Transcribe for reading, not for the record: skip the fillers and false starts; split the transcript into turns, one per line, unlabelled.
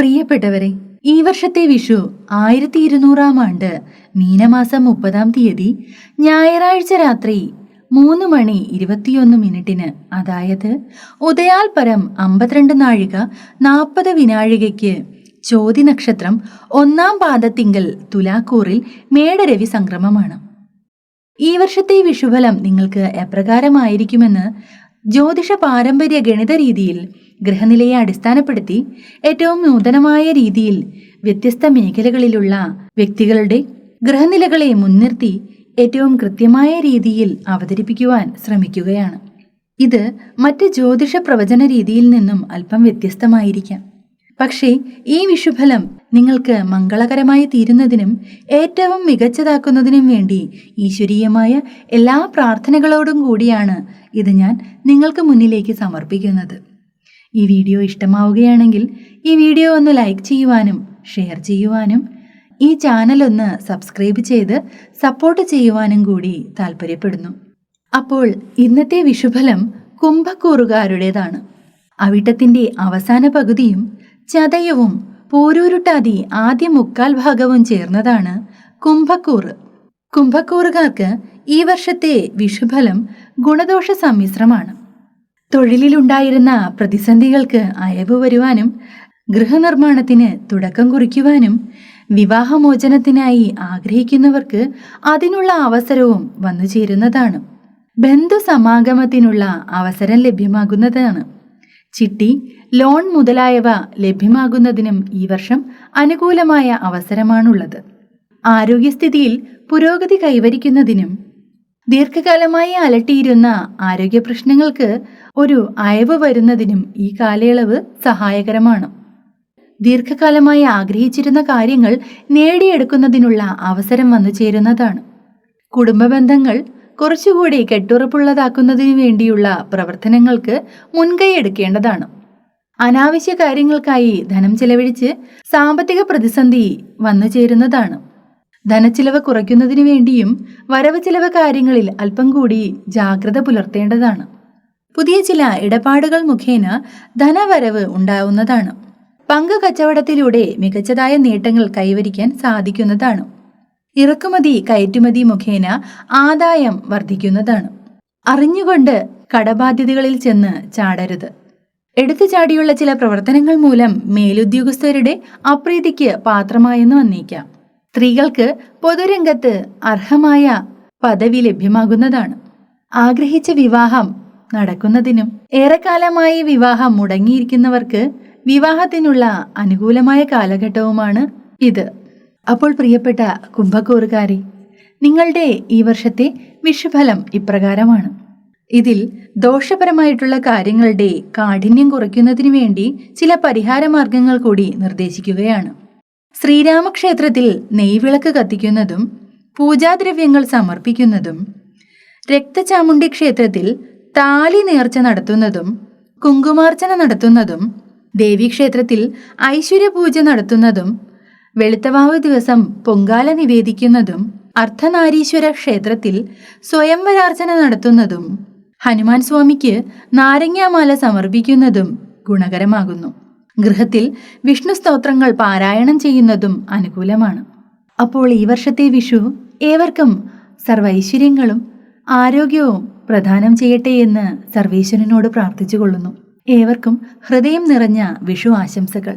പ്രിയപ്പെട്ടവരെ, ഈ വർഷത്തെ വിഷു 1200 ആണ്ട് മീനമാസം 30-ാം തീയതി ഞായറാഴ്ച രാത്രി 3:21 അതായത് ഉദയാൽ പരം 52 നാഴിക 40 വിനാഴികയ്ക്ക് ചോതി നക്ഷത്രം 1-ാം പാദത്തിങ്കൽ തുലാക്കൂറിൽ മേടരവി സംക്രമമാണ്. ഈ വർഷത്തെ വിഷുഫലം നിങ്ങൾക്ക് എപ്രകാരമായിരിക്കുമെന്ന് ജ്യോതിഷ പാരമ്പര്യ ഗണിത രീതിയിൽ ഗ്രഹനിലയെ അടിസ്ഥാനപ്പെടുത്തി ഏറ്റവും നൂതനമായ രീതിയിൽ വ്യത്യസ്ത മേഖലകളിലുള്ള വ്യക്തികളുടെ ഗ്രഹനിലകളെ മുൻനിർത്തി ഏറ്റവും കൃത്യമായ രീതിയിൽ അവതരിപ്പിക്കുവാൻ ശ്രമിക്കുകയാണ്. ഇത് മറ്റ് ജ്യോതിഷ പ്രവചന രീതിയിൽ നിന്നും അല്പം വ്യത്യസ്തമായിരിക്കാം. പക്ഷേ ഈ വിഷുഫലം നിങ്ങൾക്ക് മംഗളകരമായി തീരുന്നതിനും ഏറ്റവും മികച്ചതാക്കുന്നതിനും വേണ്ടി ഈശ്വരീയമായ എല്ലാ പ്രാർത്ഥനകളോടും കൂടിയാണ് ഇത് ഞാൻ നിങ്ങൾക്ക് മുന്നിലേക്ക് സമർപ്പിക്കുന്നത്. ഈ വീഡിയോ ഇഷ്ടമാവുകയാണെങ്കിൽ ഈ വീഡിയോ ഒന്ന് ലൈക്ക് ചെയ്യുവാനും ഷെയർ ചെയ്യുവാനും ഈ ചാനൽ ഒന്ന് സബ്സ്ക്രൈബ് ചെയ്ത് സപ്പോർട്ട് ചെയ്യുവാനും കൂടി താല്പര്യപ്പെടുന്നു. അപ്പോൾ ഇന്നത്തെ വിഷുഫലം കുംഭക്കൂറുകാരുടേതാണ്. അവിട്ടത്തിന്റെ അവസാന പകുതിയും ചതയവും പൂരൂരുട്ടാതി ആദ്യ 3/4 ഭാഗവും ചേർന്നതാണ് കുംഭക്കൂറ്. കുംഭക്കൂറുകാർക്ക് ഈ വർഷത്തെ വിഷുഫലം ഗുണദോഷ സമ്മിശ്രമാണ്. തൊഴിലിലുണ്ടായിരുന്ന പ്രതിസന്ധികൾക്ക് അയവ് വരുവാനും ഗൃഹനിർമ്മാണത്തിന് തുടക്കം കുറിക്കുവാനും വിവാഹമോചനത്തിനായി ആഗ്രഹിക്കുന്നവർക്ക് അതിനുള്ള അവസരവും വന്നു ചേരുന്നതാണ്. ബന്ധു സമാഗമത്തിനുള്ള അവസരം ലഭ്യമാകുന്നതാണ്. ചിട്ടി, ലോൺ മുതലായവ ലഭ്യമാകുന്നതിനും ഈ വർഷം അനുകൂലമായ അവസരമാണുള്ളത്. ആരോഗ്യസ്ഥിതിയിൽ പുരോഗതി കൈവരിക്കുന്നതിനും ദീർഘകാലമായി അലട്ടിയിരുന്ന ആരോഗ്യ പ്രശ്നങ്ങൾക്ക് ഒരു അയവ് വരുന്നതിനും ഈ കാലയളവ് സഹായകരമാണ്. ദീർഘകാലമായി ആഗ്രഹിച്ചിരുന്ന കാര്യങ്ങൾ നേടിയെടുക്കുന്നതിനുള്ള അവസരം വന്നു ചേരുന്നതാണ്. കുടുംബ ബന്ധങ്ങൾ കുറച്ചുകൂടി കെട്ടുറപ്പുള്ളതാക്കുന്നതിനു വേണ്ടിയുള്ള പ്രവർത്തനങ്ങൾക്ക് മുൻകൈ എടുക്കേണ്ടതാണ്. അനാവശ്യ കാര്യങ്ങൾക്കായി ധനം ചെലവഴിച്ച് സാമ്പത്തിക പ്രതിസന്ധി വന്നു ചേരുന്നതാണ്. ധനച്ചിലവ് കുറയ്ക്കുന്നതിനു വേണ്ടിയും വരവ് ചിലവ് കാര്യങ്ങളിൽ അല്പം കൂടി ജാഗ്രത പുലർത്തേണ്ടതാണ്. പുതിയ ചില ഇടപാടുകൾ മുഖേന ധനവരവ് ഉണ്ടാവുന്നതാണ്. പങ്ക് കച്ചവടത്തിലൂടെ മികച്ചതായ നേട്ടങ്ങൾ കൈവരിക്കാൻ സാധിക്കുന്നതാണ്. ഇറക്കുമതി കയറ്റുമതി മുഖേന ആദായം വർദ്ധിക്കുന്നതാണ്. അറിഞ്ഞുകൊണ്ട് കടബാധ്യതകളിൽ ചെന്ന് ചാടരുത്. എടുത്തു ചാടിയുള്ള ചില പ്രവർത്തനങ്ങൾ മൂലം മേലുദ്യോഗസ്ഥരുടെ അപ്രീതിക്ക് പാത്രമായെന്ന് വന്നേക്കാം. സ്ത്രീകൾക്ക് പൊതുരംഗത്ത് അർഹമായ പദവി ലഭ്യമാകുന്നതാണ്. ആഗ്രഹിച്ച വിവാഹം നടക്കുന്നതിനും ഏറെക്കാലമായി വിവാഹം മുടങ്ങിയിരിക്കുന്നവർക്ക് വിവാഹത്തിനുള്ള അനുകൂലമായ കാലഘട്ടവുമാണ് ഇത്. അപ്പോൾ പ്രിയപ്പെട്ട കുംഭക്കൂറുകാരെ, നിങ്ങളുടെ ഈ വർഷത്തെ വിഷുഫലം ഇപ്രകാരമാണ്. ഇതിൽ ദോഷപരമായിട്ടുള്ള കാര്യങ്ങളുടെ കാഠിന്യം കുറയ്ക്കുന്നതിനു വേണ്ടി ചില പരിഹാര മാർഗങ്ങൾ കൂടി നിർദ്ദേശിക്കുകയാണ്. ശ്രീരാമക്ഷേത്രത്തിൽ നെയ്വിളക്ക് കത്തിക്കുന്നതും പൂജാദ്രവ്യങ്ങൾ സമർപ്പിക്കുന്നതും, രക്തചാമുണ്ഡി ക്ഷേത്രത്തിൽ താലി നേർച്ച നടത്തുന്നതും കുങ്കുമാർച്ചന നടത്തുന്നതും, ദേവീക്ഷേത്രത്തിൽ ഐശ്വര്യപൂജ നടത്തുന്നതും, വെളുത്തവാവ് ദിവസം പൊങ്കാല നിവേദിക്കുന്നതും, അർദ്ധനാരീശ്വര ക്ഷേത്രത്തിൽ സ്വയംവരാർച്ചന നടത്തുന്നതും, ഹനുമാൻ സ്വാമിക്ക് നാരങ്ങാമാല സമർപ്പിക്കുന്നതും ഗുണകരമാകുന്നു. ഗൃഹത്തിൽ വിഷ്ണു സ്തോത്രങ്ങൾ പാരായണം ചെയ്യുന്നതും അനുകൂലമാണ്. അപ്പോൾ ഈ വർഷത്തെ വിഷു ഏവർക്കും സർവൈശ്വര്യങ്ങളും ആരോഗ്യവും പ്രദാനം ചെയ്യട്ടെ എന്ന് സർവേശ്വരനോട് പ്രാർത്ഥിച്ചു കൊള്ളുന്നു. ഏവർക്കും ഹൃദയം നിറഞ്ഞ വിഷു ആശംസകൾ.